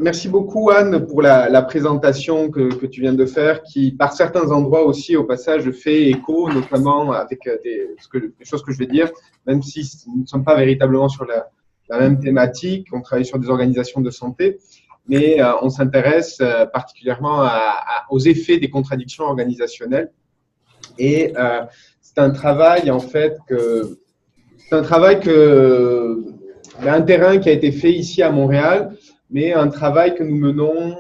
Merci beaucoup Anne pour la présentation que tu viens de faire, qui par certains endroits aussi au passage fait écho, notamment avec des choses que je vais dire, même si nous ne sommes pas véritablement sur la même thématique, on travaille sur des organisations de santé, mais on s'intéresse particulièrement aux effets des contradictions organisationnelles. Et c'est un travail en fait un terrain qui a été fait ici à Montréal, mais un travail que nous menons,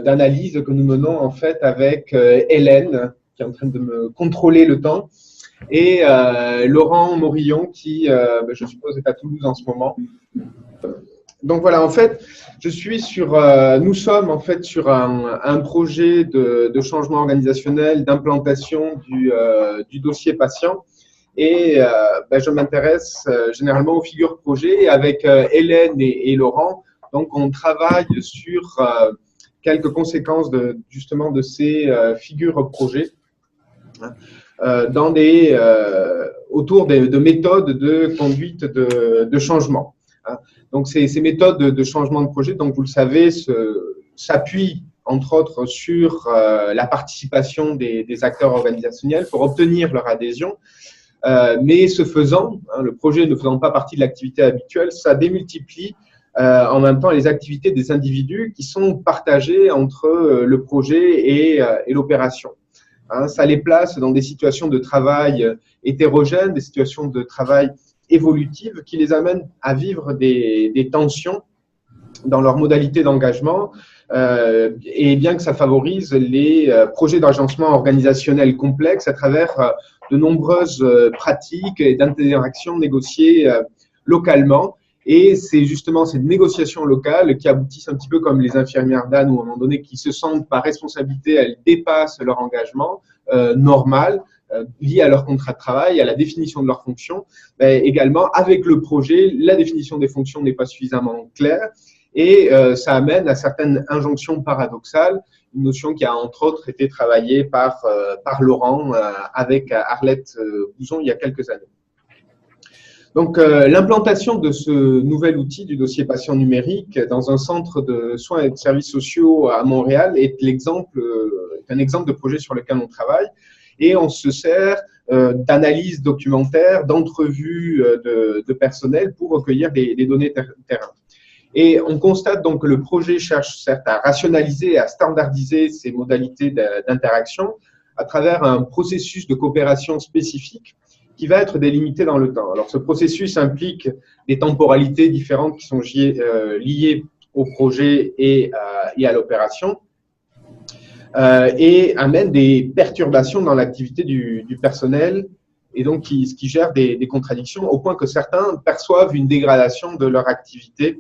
d'analyse que nous menons en fait avec Hélène, qui est en train de me contrôler le temps, et Laurent Morillon, qui, je suppose, est à Toulouse en ce moment. Donc voilà, en fait, nous sommes en fait sur un projet de changement organisationnel, d'implantation du dossier patient. Et je m'intéresse généralement aux figures projet. Et avec Hélène et Laurent, donc on travaille sur quelques conséquences justement de ces figures projets autour de méthodes de conduite de changement. Donc ces méthodes de changement de projet, donc vous le savez, s'appuient entre autres sur la participation des acteurs organisationnels pour obtenir leur adhésion. Mais ce faisant, le projet ne faisant pas partie de l'activité habituelle, ça démultiplie en même temps les activités des individus qui sont partagées entre le projet et l'opération. Ça les place dans des situations de travail hétérogènes, des situations de travail évolutives qui les amènent à vivre des tensions dans leur modalité d'engagement, et bien que ça favorise les projets d'agencement organisationnel complexes à travers de nombreuses pratiques et d'interactions négociées localement. Et c'est justement ces négociations locales qui aboutissent un petit peu comme les infirmières d'Anne, où à un moment donné, qui se sentent par responsabilité, elles dépassent leur engagement normal, lié à leur contrat de travail, à la définition de leurs fonctions. Également, avec le projet, la définition des fonctions n'est pas suffisamment claire. Et ça amène à certaines injonctions paradoxales, une notion qui a entre autres été travaillée par Laurent avec Arlette Bouzon il y a quelques années. Donc l'implantation de ce nouvel outil du dossier patient numérique dans un centre de soins et de services sociaux à Montréal est un exemple de projet sur lequel on travaille, et on se sert d'analyses documentaires, d'entrevues de personnel pour recueillir des données terrain. Et on constate donc que le projet cherche certes à rationaliser et à standardiser ces modalités d'interaction à travers un processus de coopération spécifique qui va être délimité dans le temps. Alors ce processus implique des temporalités différentes qui sont liées au projet et à l'opération, et amène des perturbations dans l'activité du personnel, et donc qui gère des contradictions au point que certains perçoivent une dégradation de leur activité,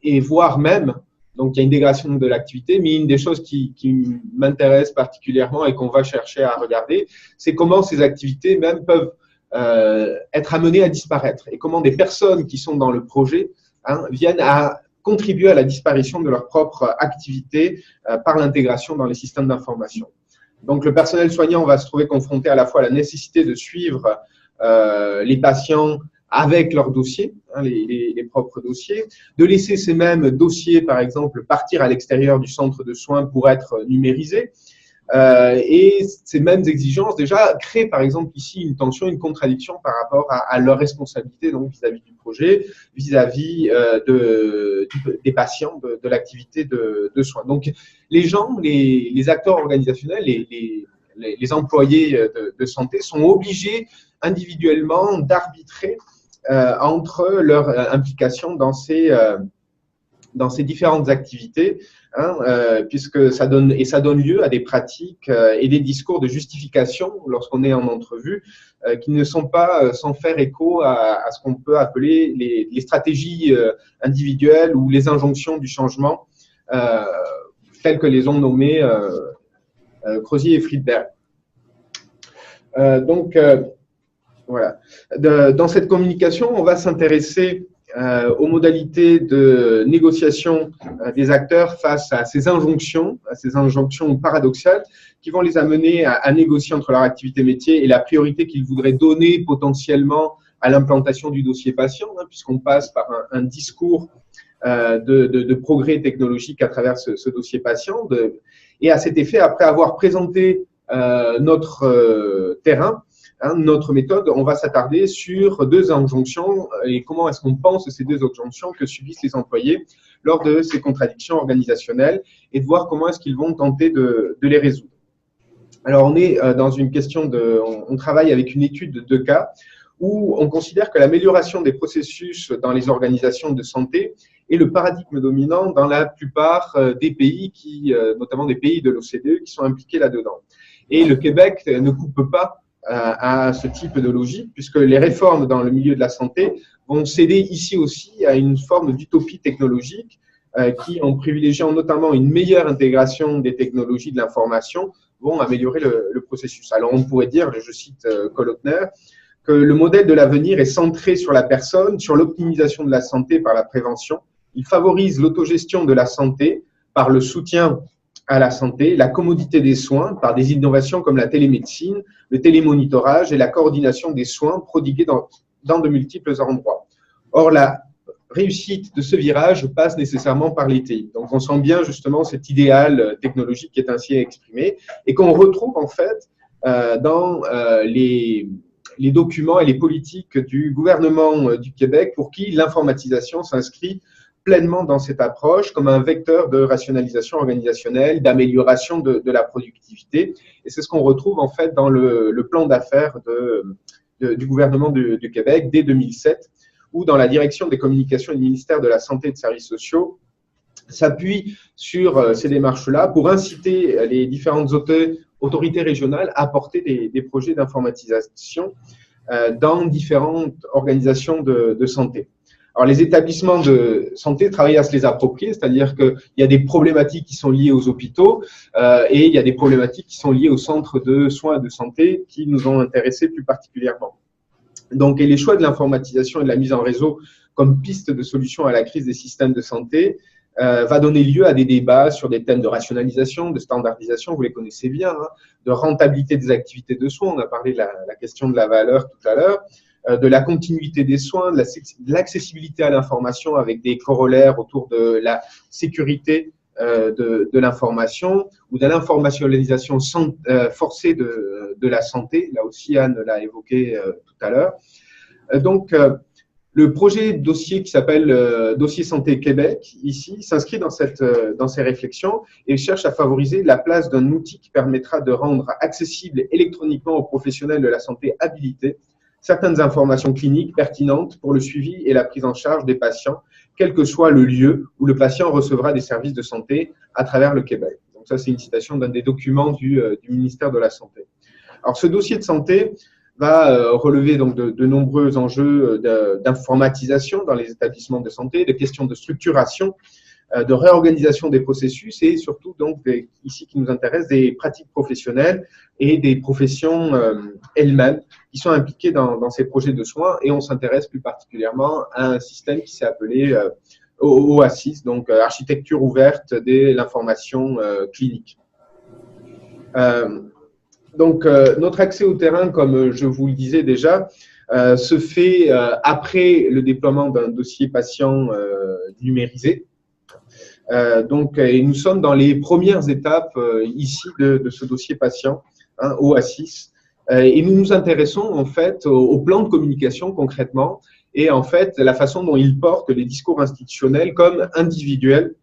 et voire même, donc il y a une dégradation de l'activité, mais une des choses qui m'intéresse particulièrement et qu'on va chercher à regarder, c'est comment ces activités même peuvent être amenées à disparaître, et comment des personnes qui sont dans le projet viennent à contribuer à la disparition de leur propre activité par l'intégration dans les systèmes d'information. Donc le personnel soignant va se trouver confronté à la fois à la nécessité de suivre les patients avec leurs dossiers, les propres dossiers, de laisser ces mêmes dossiers, par exemple, partir à l'extérieur du centre de soins pour être numérisés. Et ces mêmes exigences déjà créent, par exemple, ici une tension, une contradiction par rapport à leur responsabilité donc vis-à-vis du projet, vis-à-vis des patients, de l'activité de soins. Donc, les gens, les acteurs organisationnels, les employés de santé sont obligés individuellement d'arbitrer entre leur implication dans ces différentes activités, puisque ça donne lieu à des pratiques et des discours de justification lorsqu'on est en entrevue, qui ne sont pas sans faire écho à ce qu'on peut appeler les stratégies individuelles ou les injonctions du changement, telles que les ont nommées Crozier et Friedberg. Voilà. Dans cette communication, on va s'intéresser aux modalités de négociation des acteurs face à ces injonctions paradoxales qui vont les amener à négocier entre leur activité métier et la priorité qu'ils voudraient donner potentiellement à l'implantation du dossier patient, puisqu'on passe par un discours de progrès technologique à travers ce dossier patient. Et à cet effet, après avoir présenté notre terrain, notre méthode, on va s'attarder sur deux injonctions et comment est-ce qu'on pense ces deux injonctions que subissent les employés lors de ces contradictions organisationnelles et de voir comment est-ce qu'ils vont tenter de les résoudre. Alors, on est dans une question on travaille avec une étude de 2 cas où on considère que l'amélioration des processus dans les organisations de santé est le paradigme dominant dans la plupart des pays, notamment des pays de l'OCDE, qui sont impliqués là-dedans. Et le Québec ne coupe pas à ce type de logique, puisque les réformes dans le milieu de la santé vont céder ici aussi à une forme d'utopie technologique qui, en privilégiant notamment une meilleure intégration des technologies de l'information, vont améliorer le processus. Alors, on pourrait dire, je cite Kolotner, que le modèle de l'avenir est centré sur la personne, sur l'optimisation de la santé par la prévention. Il favorise l'autogestion de la santé par le soutien à la santé, la commodité des soins par des innovations comme la télémédecine, le télémonitorage et la coordination des soins prodigués dans de multiples endroits. Or, la réussite de ce virage passe nécessairement par les TI. Donc, on sent bien justement cet idéal technologique qui est ainsi exprimé et qu'on retrouve en fait dans les documents et les politiques du gouvernement du Québec pour qui l'informatisation s'inscrit pleinement dans cette approche comme un vecteur de rationalisation organisationnelle, d'amélioration de la productivité. Et c'est ce qu'on retrouve en fait dans le plan d'affaires du gouvernement du Québec dès 2007, où dans la direction des communications du ministère de la Santé et des Services sociaux s'appuie sur ces démarches-là pour inciter les différentes autorités régionales à porter des projets d'informatisation dans différentes organisations de santé. Alors, les établissements de santé travaillent à se les approprier, c'est-à-dire qu'il y a des problématiques qui sont liées aux hôpitaux et il y a des problématiques qui sont liées aux centres de soins et de santé qui nous ont intéressés plus particulièrement. Donc, et les choix de l'informatisation et de la mise en réseau comme piste de solution à la crise des systèmes de santé va donner lieu à des débats sur des thèmes de rationalisation, de standardisation, vous les connaissez bien, de rentabilité des activités de soins, on a parlé de la question de la valeur tout à l'heure, de la continuité des soins, de l'accessibilité à l'information avec des corollaires autour de la sécurité de l'information ou de l'informationalisation forcée de la santé. Là aussi, Anne l'a évoqué tout à l'heure. Donc, le projet dossier qui s'appelle Dossier Santé Québec, ici, s'inscrit dans ces réflexions et cherche à favoriser la place d'un outil qui permettra de rendre accessible électroniquement aux professionnels de la santé habilités certaines informations cliniques pertinentes pour le suivi et la prise en charge des patients, quel que soit le lieu où le patient recevra des services de santé à travers le Québec. Donc ça, c'est une citation d'un des documents du ministère de la Santé. Alors, ce dossier de santé va relever donc de nombreux enjeux d'informatisation dans les établissements de santé, de questions de structuration, de réorganisation des processus et surtout, donc, ici qui nous intéresse, des pratiques professionnelles et des professions elles-mêmes qui sont impliquées dans ces projets de soins. Et on s'intéresse plus particulièrement à un système qui s'est appelé OASIS, donc Architecture ouverte de l'information clinique. Donc, notre accès au terrain, comme je vous le disais déjà, se fait après le déploiement d'un dossier patient numérisé. Et nous sommes dans les premières étapes ici de ce dossier patient, OASIS, et nous nous intéressons en fait au plan de communication concrètement et en fait la façon dont il porte les discours institutionnels comme individuels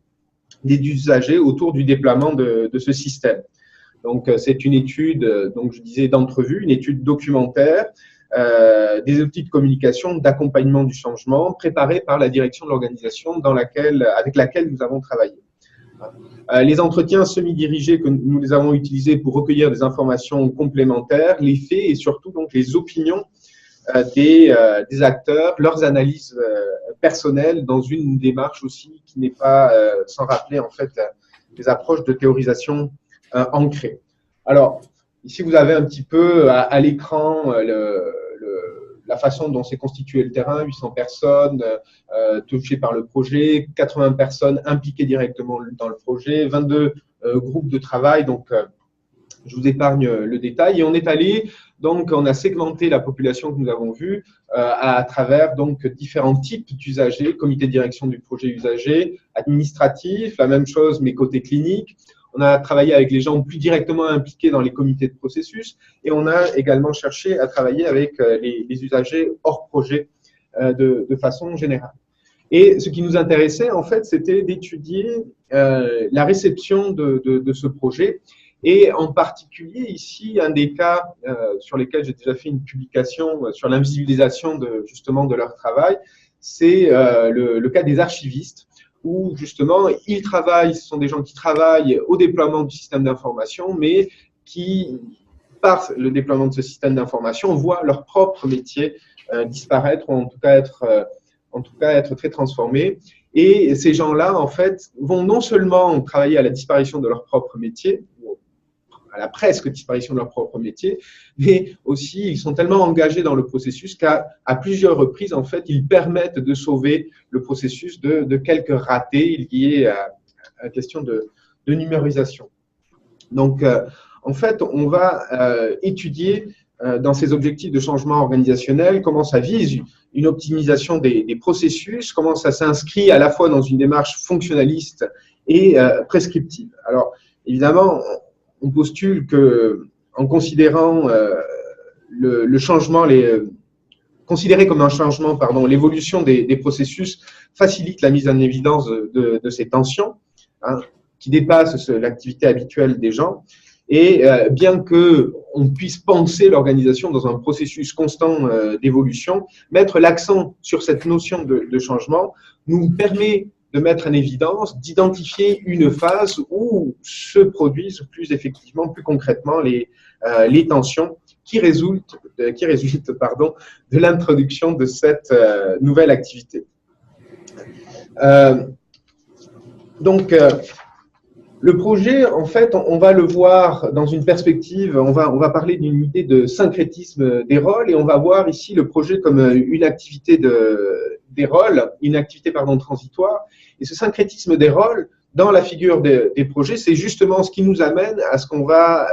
des usagers autour du déploiement de ce système. Donc, c'est une étude, donc je disais d'entrevue, une étude documentaire, des outils de communication, d'accompagnement du changement, préparés par la direction de l'organisation avec laquelle nous avons travaillé. Les entretiens semi-dirigés que nous les avons utilisés pour recueillir des informations complémentaires, les faits et surtout donc les opinions des acteurs, leurs analyses personnelles dans une démarche aussi qui n'est pas sans rappeler en fait les approches de théorisation ancrées. Alors, ici, vous avez un petit peu à l'écran la façon dont s'est constitué le terrain, 800 personnes touchées par le projet, 80 personnes impliquées directement dans le projet, 22 groupes de travail. Donc, je vous épargne le détail. Et on est allé, donc, on a segmenté la population que nous avons vue à travers donc différents types d'usagers, comité de direction du projet usager, administratif, la même chose, mais côté clinique. On a travaillé avec les gens plus directement impliqués dans les comités de processus et on a également cherché à travailler avec les usagers hors projet de façon générale. Et ce qui nous intéressait, en fait, c'était d'étudier la réception de ce projet. Et en particulier, ici, un des cas sur lesquels j'ai déjà fait une publication sur l'invisibilisation justement de leur travail, c'est le cas des archivistes, où justement, ils travaillent, ce sont des gens qui travaillent au déploiement du système d'information, mais qui, par le déploiement de ce système d'information, voient leur propre métier disparaître ou en tout cas être très transformés. Et ces gens-là, en fait, vont non seulement travailler à la disparition de leur propre métier, à la presque disparition de leur propre métier, mais aussi ils sont tellement engagés dans le processus qu'à plusieurs reprises, en fait, ils permettent de sauver le processus de quelques ratés liés à la question de numérisation. Donc, en fait, on va étudier dans ces objectifs de changement organisationnel comment ça vise une optimisation des processus, comment ça s'inscrit à la fois dans une démarche fonctionnaliste et prescriptive. Alors, évidemment, on postule que, en considérant le changement, considéré comme un changement, pardon, l'évolution des processus facilite la mise en évidence de ces tensions qui dépassent l'activité habituelle des gens. Et bien qu'on puisse penser l'organisation dans un processus constant d'évolution, mettre l'accent sur cette notion de changement nous permet de mettre en évidence, d'identifier une phase où se produisent plus effectivement, plus concrètement les tensions qui résultent de l'introduction de cette nouvelle activité. Donc, le projet, en fait, on va le voir dans une perspective, on va parler d'une idée de syncrétisme des rôles et on va voir ici le projet comme une activité des rôles, une activité transitoire. Et ce syncrétisme des rôles, dans la figure des projets, c'est justement ce qui nous amène à ce qu'on va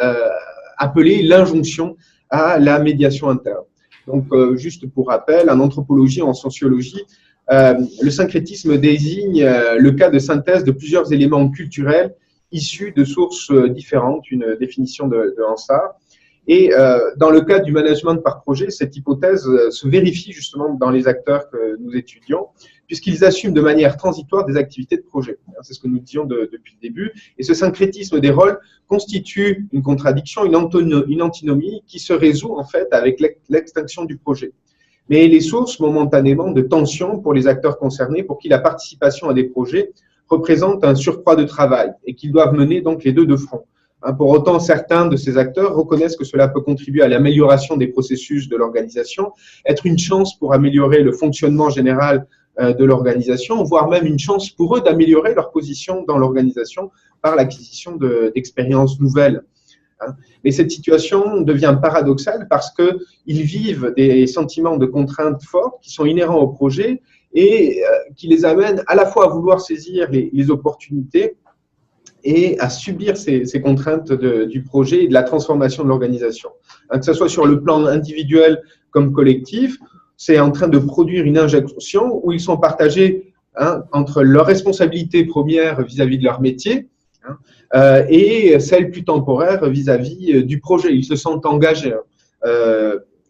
appeler l'injonction à la médiation interne. Donc, juste pour rappel, en anthropologie, en sociologie, le syncrétisme désigne le cas de synthèse de plusieurs éléments culturels issus de sources différentes, une définition de Hansard. Et dans le cas du management par projet, cette hypothèse se vérifie justement dans les acteurs que nous étudions, puisqu'ils assument de manière transitoire des activités de projet. C'est ce que nous disions depuis le début. Et ce syncrétisme des rôles constitue une contradiction, une antinomie qui se résout en fait avec l'extinction du projet. Mais les sources momentanément de tension pour les acteurs concernés, pour qui la participation à des projets représente un surcroît de travail et qu'ils doivent mener donc les deux de front. Pour autant, certains de ces acteurs reconnaissent que cela peut contribuer à l'amélioration des processus de l'organisation, être une chance pour améliorer le fonctionnement général de l'organisation, voire même une chance pour eux d'améliorer leur position dans l'organisation par l'acquisition d'expériences nouvelles. Mais cette situation devient paradoxale parce qu'ils vivent des sentiments de contrainte forts qui sont inhérents au projet et qui les amènent à la fois à vouloir saisir les opportunités et à subir ces contraintes du projet et de la transformation de l'organisation. Que ce soit sur le plan individuel comme collectif, c'est en train de produire une injonction où ils sont partagés entre leur responsabilité première vis-à-vis de leur métier et celle plus temporaire vis-à-vis du projet. Ils se sentent engagés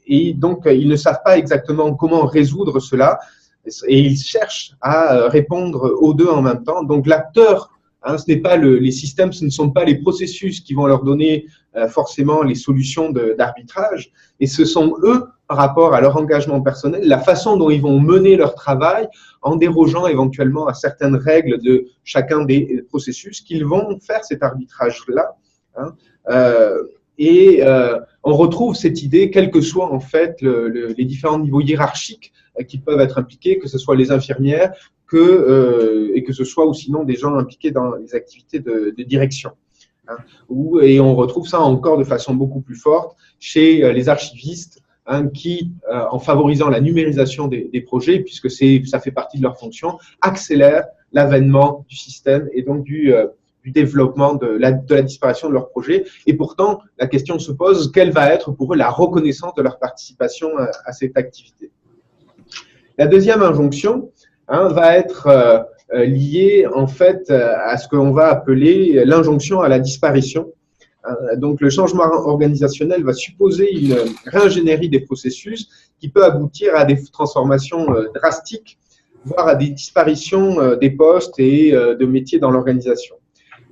et donc ils ne savent pas exactement comment résoudre cela et ils cherchent à répondre aux deux en même temps. Donc l'acteur, ce n'est pas les systèmes, ce ne sont pas les processus qui vont leur donner forcément les solutions d'arbitrage, et ce sont eux, par rapport à leur engagement personnel, la façon dont ils vont mener leur travail en dérogeant éventuellement à certaines règles de chacun des processus qu'ils vont faire cet arbitrage-là. Et on retrouve cette idée, quels que soient en fait les différents niveaux hiérarchiques qui peuvent être impliqués, que ce soit les infirmières, et que ce soit ou sinon des gens impliqués dans les activités de direction. hein, et on retrouve ça encore de façon beaucoup plus forte chez les archivistes, hein, qui, en favorisant la numérisation des projets, puisque ça fait partie de leur fonction, accélèrent l'avènement du système et donc du développement de la disparition de leur projet. Et pourtant, la question se pose, quelle va être pour eux la reconnaissance de leur participation à cette activité? La deuxième injonction, hein, va être liée en fait à ce qu'on va appeler l'injonction à la disparition. Donc, le changement organisationnel va supposer une réingénierie des processus qui peut aboutir à des transformations drastiques, voire à des disparitions des postes et de métiers dans l'organisation.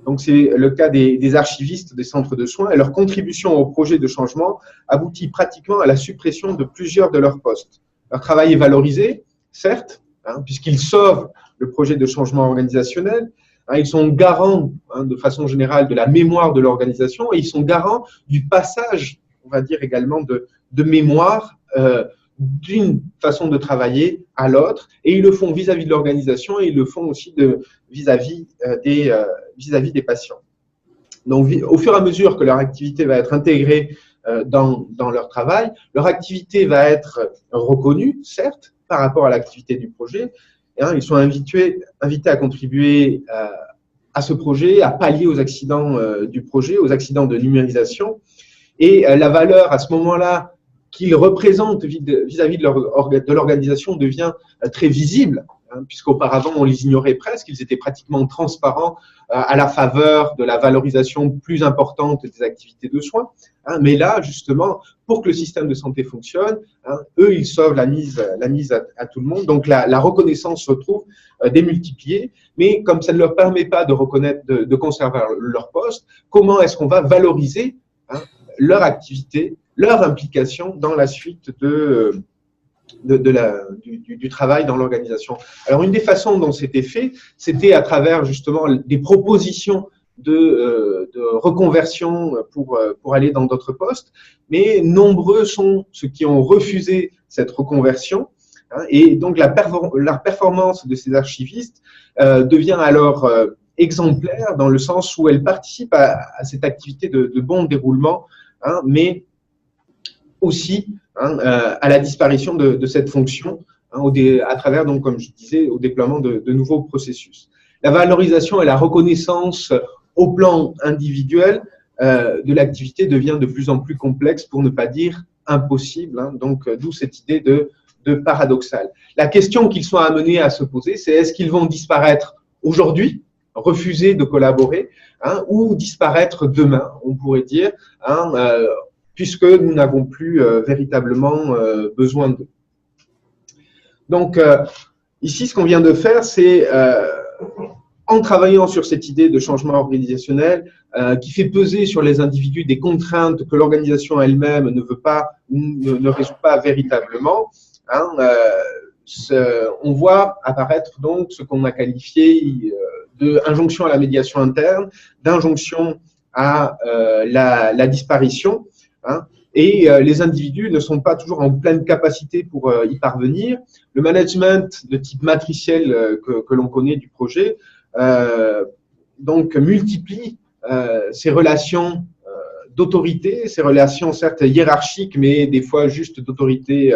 Donc, c'est le cas des archivistes des centres de soins, et leur contribution au projet de changement aboutit pratiquement à la suppression de plusieurs de leurs postes. Leur travail est valorisé, certes, hein, puisqu'ils sauvent le projet de changement organisationnel. Hein, ils sont garants, hein, de façon générale, de la mémoire de l'organisation, et ils sont garants du passage, on va dire également, de mémoire d'une façon de travailler à l'autre, et ils le font vis-à-vis de l'organisation, et ils le font aussi vis-à-vis des patients. Donc, au fur et à mesure que leur activité va être intégrée dans leur travail, leur activité va être reconnue, certes, par rapport à l'activité du projet. Hein, ils sont invités à contribuer à ce projet, à pallier aux accidents du projet, aux accidents de numérisation. Et la valeur, à ce moment-là, qu'ils représentent vis-à-vis de l'organisation devient très visible, hein, puisqu'auparavant, on les ignorait presque, ils étaient pratiquement transparents à la faveur de la valorisation plus importante des activités de soins. Hein, mais là, justement, pour que le système de santé fonctionne, hein, eux, ils sauvent la mise à tout le monde. Donc, la reconnaissance se trouve démultipliée, mais comme ça ne leur permet pas de reconnaître, de conserver leur poste, comment est-ce qu'on va valoriser, hein, leur activité, leur implication dans la suite du travail dans l'organisation. Alors, une des façons dont c'était fait, c'était à travers justement des propositions de reconversion pour aller dans d'autres postes, mais nombreux sont ceux qui ont refusé cette reconversion, hein, et donc la performance de ces archivistes devient alors exemplaire dans le sens où elle participe à cette activité de bon déroulement, hein, mais aussi, hein, à la disparition de cette fonction, hein, à travers, donc, comme je disais, au déploiement de nouveaux processus. La valorisation et la reconnaissance au plan individuel de l'activité devient de plus en plus complexe, pour ne pas dire impossible, hein, donc d'où cette idée de paradoxal. La question qu'ils sont amenés à se poser, c'est est-ce qu'ils vont disparaître aujourd'hui, refuser de collaborer, hein, ou disparaître demain, on pourrait dire, hein, puisque nous n'avons plus véritablement besoin d'eux. Donc, ici, ce qu'on vient de faire, c'est, en travaillant sur cette idée de changement organisationnel, qui fait peser sur les individus des contraintes que l'organisation elle-même ne veut pas, ne résout pas véritablement, hein, on voit apparaître donc ce qu'on a qualifié d'injonction à la médiation interne, d'injonction à la disparition, hein, et les individus ne sont pas toujours en pleine capacité pour y parvenir. Le management de type matriciel que l'on connaît du projet donc multiplie ces relations d'autorité, ces relations certes hiérarchiques, mais des fois juste d'autorité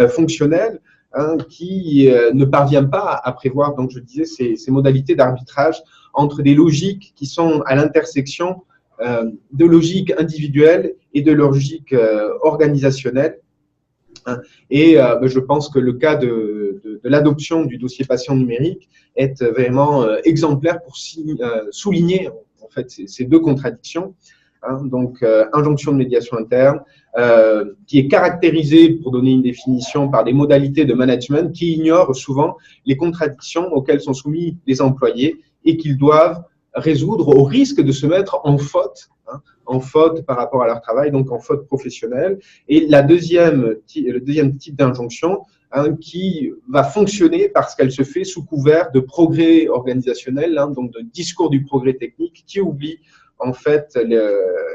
fonctionnelle, hein, qui ne parvient pas à prévoir, donc je disais, ces modalités d'arbitrage entre des logiques qui sont à l'intersection de logique individuelle et de logique organisationnelle. Hein. Et je pense que le cas de l'adoption du dossier patient numérique est vraiment exemplaire pour souligner en fait ces deux contradictions. Hein. Donc, injonction de médiation interne, qui est caractérisée, pour donner une définition, par des modalités de management qui ignorent souvent les contradictions auxquelles sont soumis les employés et qu'ils doivent résoudre au risque de se mettre en faute, hein, en faute par rapport à leur travail, donc en faute professionnelle. Et le deuxième type d'injonction, hein, qui va fonctionner parce qu'elle se fait sous couvert de progrès organisationnel, hein, donc de discours du progrès technique, qui oublie en fait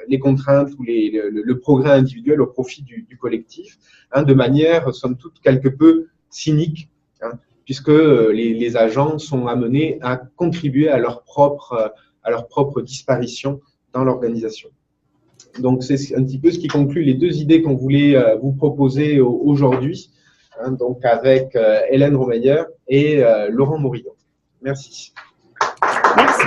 les contraintes ou le progrès individuel au profit du collectif, hein, de manière, somme toute, quelque peu cynique, hein, puisque les agents sont amenés à contribuer à leur propre disparition dans l'organisation. Donc, c'est un petit peu ce qui conclut les deux idées qu'on voulait vous proposer aujourd'hui, hein, donc avec Hélène Romeyer et Laurent Morillon. Merci. Merci.